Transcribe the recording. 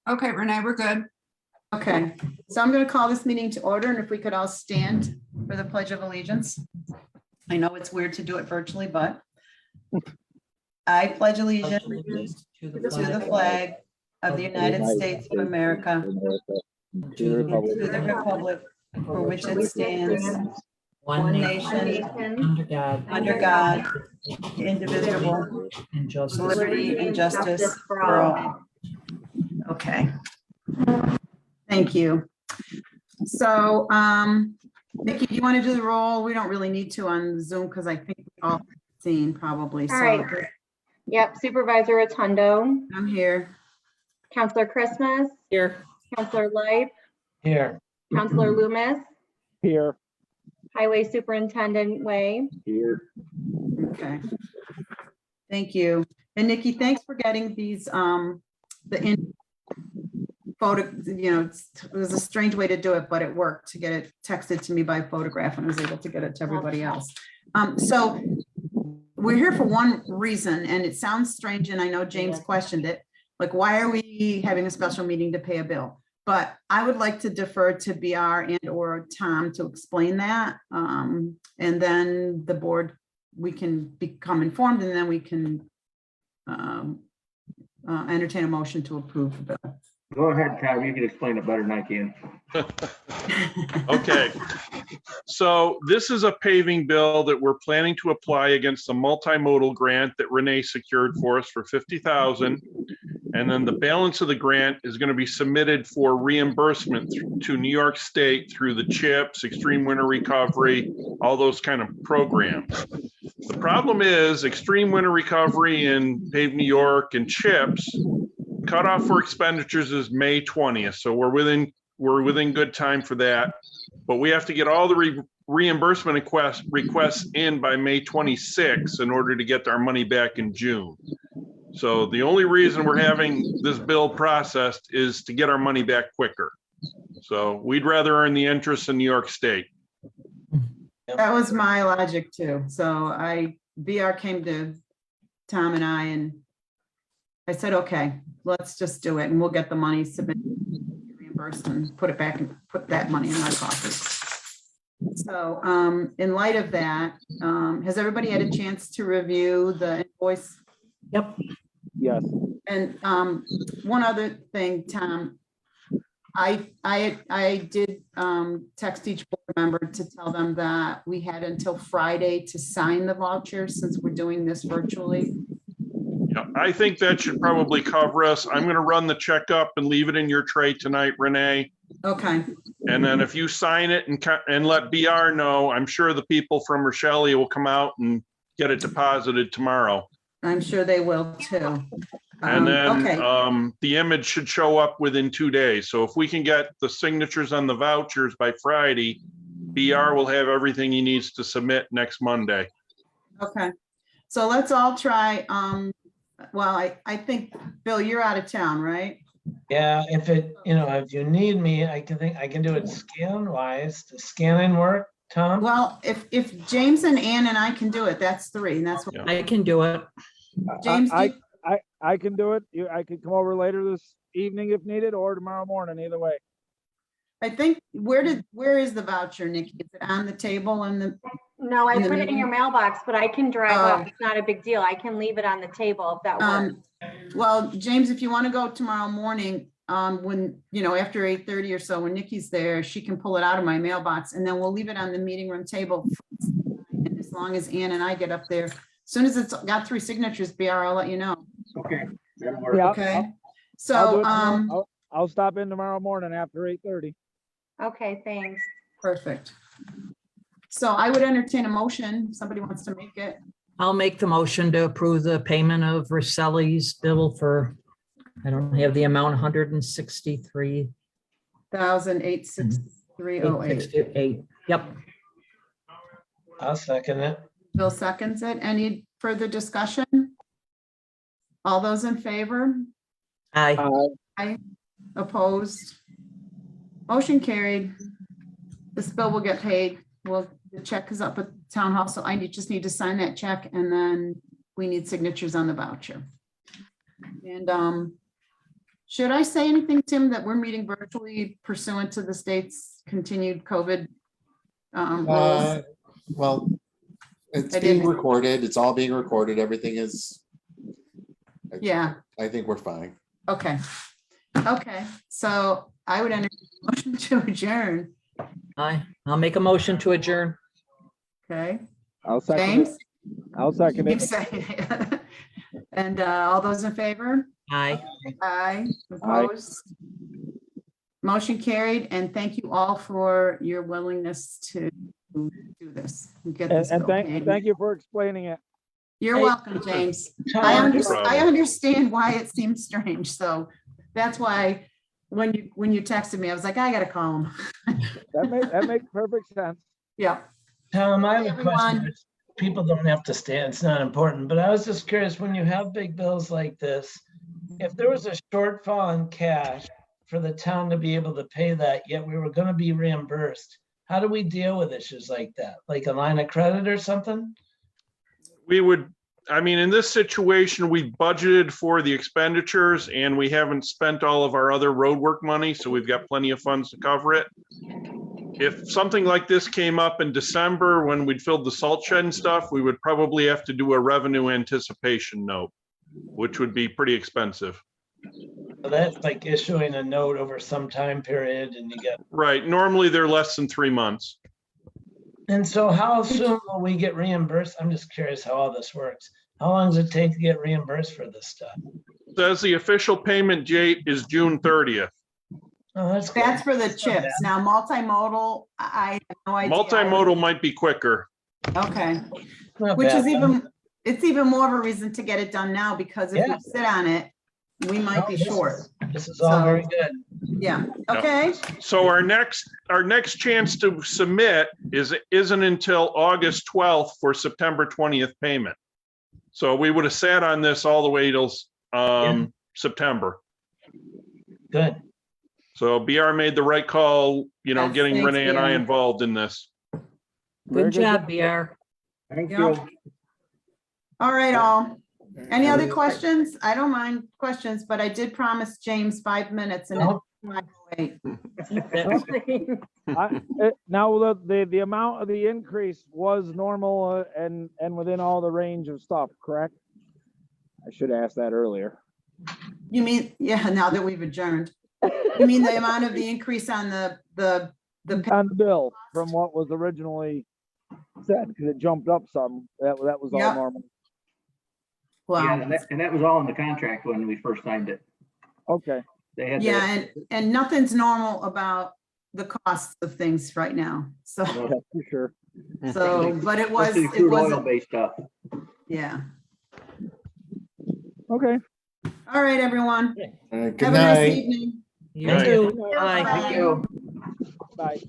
Okay, Renee, we're good. Okay, so I'm going to call this meeting to order, and if we could all stand for the Pledge of Allegiance. I know it's weird to do it virtually, but I pledge allegiance to the flag of the United States of America, To the to the republic for which it stands, one one nation, nation, under God, indivisible, and justice. liberty and justice for all. Okay. Thank you. So, Nikki, do you want to do the roll? We don't really need to on Zoom because I think we all seen probably. All So right. Yep, Supervisor Rotundo, I'm here. Counselor Christmas, Here. Counselor Light, Here. Counselor Loomis, Here. Highway Superintendent Way. Here. Okay. Thank you. And Nikki, thanks for getting these, photo, it was a strange way to do it, but it worked to get it texted to me by photograph, and I was able to get it to everybody else. So we're here for one reason, and it sounds strange, and I know James questioned it, like, why are we having a special meeting to pay a bill? But I would like to defer to BR and or Tom to explain that. And then the board, we can become informed, and then we can entertain a motion to approve the bill. Go ahead, Tom. You can explain it better than I can. Okay, so this is a paving bill that we're planning to apply against the multimodal grant that Renee secured for us for $50,000. And then the balance of the grant is going to be submitted for reimbursement to New York State through the CHIPS, Extreme Winter Recovery, all those kind of programs. The problem is Extreme Winter Recovery and Pave New York and CHIPS cutoff for expenditures is May 20th. So we're within good time for that, but we have to get all the reimbursement requests in by May 26th in order to get our money back in June. So the only reason we're having this bill processed is to get our money back quicker. So we'd rather earn the interest in New York State. That was my logic too. So BR came to Tom and I said, okay, let's just do it, and we'll get the money submitted, reimbursed, and put it back and put that money in our coffers. So in light of that, has everybody had a chance to review the invoice? Yep. Yes. And one other thing, Tom, I did text each board member to tell them that we had until Friday to sign the voucher since we're doing this virtually. Yeah, I think that should probably cover us. I'm going to run the check up and leave it in your tray tonight, Renee. Okay, And then if you sign it and let BR know, I'm sure the people from Rochelle will come out and get it deposited tomorrow. I'm sure they will too. And then Okay, the image should show up within 2 days. So if we can get the signatures on the vouchers by Friday, BR will have everything he needs to submit next Monday. okay. So let's all try, well, I think, Bill, you're out of town, right? Yeah, if you need me, I can do it scan wise. Does scanning work, Tom? Well, if James and Ann and I can do it, that's three, and that's what, Yeah. I can do it. James, I can do it. I could come over later this evening if needed, or tomorrow morning, either way. I think, where is the voucher, Nikki? Is it on the table and the, No, I In the put it in meeting? your mailbox, but I can drive Oh. up. It's not a big deal. I can leave it on the table if that works. well, James, if you want to go tomorrow morning, when, after 8:30 or so, when Nikki's there, she can pull it out of my mailbox, and then we'll leave it on the meeting room table. And as long as Ann and I get up there, as soon as it's got 3 signatures, BR, I'll let you know. Okay. That'll work. Okay, I'll do so, it tomorrow. I'll stop in tomorrow morning after 8:30. Okay, thanks. perfect. So I would entertain a motion, if somebody wants to make it. I'll make the motion to approve the payment of Roselli's bill for, I don't have the amount, 163. 1,863.08. 868. Yep. I'll second it. Bill seconds it. Any further discussion? All those in favor? Aye. Aye. Opposed? Motion carried. This bill will get paid. The check is up at town hall, so just need to sign that check, and then we need signatures on the voucher. And should I say anything, Tim, that we're meeting virtually pursuant to the state's continued COVID rules? Well, it's I being didn't- recorded. It's all being recorded. Everything is. Yeah, I think we're fine. okay. Okay, so I would entertain a motion to adjourn, I'll make a motion to adjourn. okay? I'll second James? it. I'll second James it. second. And all those in favor? Aye. Aye, opposed? Motion carried, and thank you all for your willingness to do this. Get And this bill paid. thank you for explaining it. You're Hey, welcome, James. Tom, I understand why it seems strange, so that's why when you texted me, I was like, I gotta call him. That makes perfect sense. Yeah, Tom, I have Hey, a question. everyone. which People don't have to stay, it's not important, but I was just curious, when you have big bills like this, if there was a shortfall in cash for the town to be able to pay that, yet we were gonna be reimbursed, how do we deal with issues like that? Like a line of credit or something? We would, I mean, in this situation, we budgeted for the expenditures and we haven't spent all of our other roadwork money, so we've got plenty of funds to cover it. If something like this came up in December when we'd filled the salt shed and stuff, we would probably have to do a revenue anticipation note, which would be pretty expensive. So that's like issuing a note over some time period and you get, Right, normally they're less than 3 months. and so how soon will we get reimbursed? I'm just curious how all this works. How long does it take to get reimbursed for this stuff? Says the official payment date is June 30th. Oh, that's good. that's for the That's not chips. Now multimodal, I have no idea. Multimodal might be quicker. Okay, Not which bad. is even, it's even more of a reason to get it done now, because if Yeah. we sit on it, we might No, be this short. This is all So- very good. Yeah, okay, So our next chance to submit isn't until August 12th for September 20th payment. So we would have sat on this all the way till September. Good. So BR made the right call, Yes, getting thanks, Renee and I BR. involved in this. Very Good job, BR. Thank Yep. you. all right, all. Any other questions? I don't mind questions, but I did promise James 5 minutes and No. it's 5:08. Now, the amount of the increase was normal and within all the range of stuff, correct? I should ask that earlier. You mean, yeah, now that we've adjourned. You mean the amount of the increase on the On the bill from what was originally said, because it jumped up some. That was all Yep. normal. wow. Yeah, and that was all in the contract when we first signed it. Okay, They had. Yeah, and nothing's normal about the costs of things right now. So, yeah, for sure. but it was, Mostly it crude was, oil-based stuff. yeah. Okay. All right, everyone. Good Have a nice night. evening. You Right. too. Bye. Bye. Thank you. Bye.